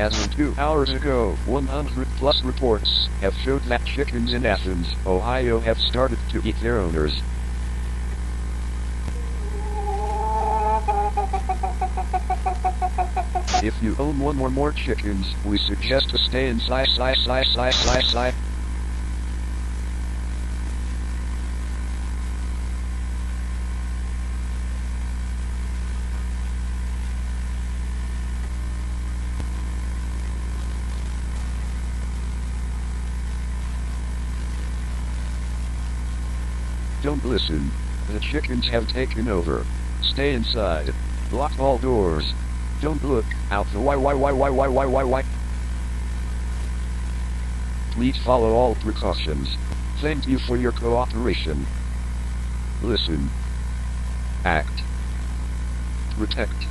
As of 2 hours ago, 100 plus reports have showed that chickens in Athens, Ohio have started to eat their owners. If you own one or more chickens, we suggest to stay inside. Don't listen. The chickens have taken over. Stay inside. Lock all doors. Don't look out the why. Please follow all precautions. Thank you for your cooperation. Listen. Act. Protect.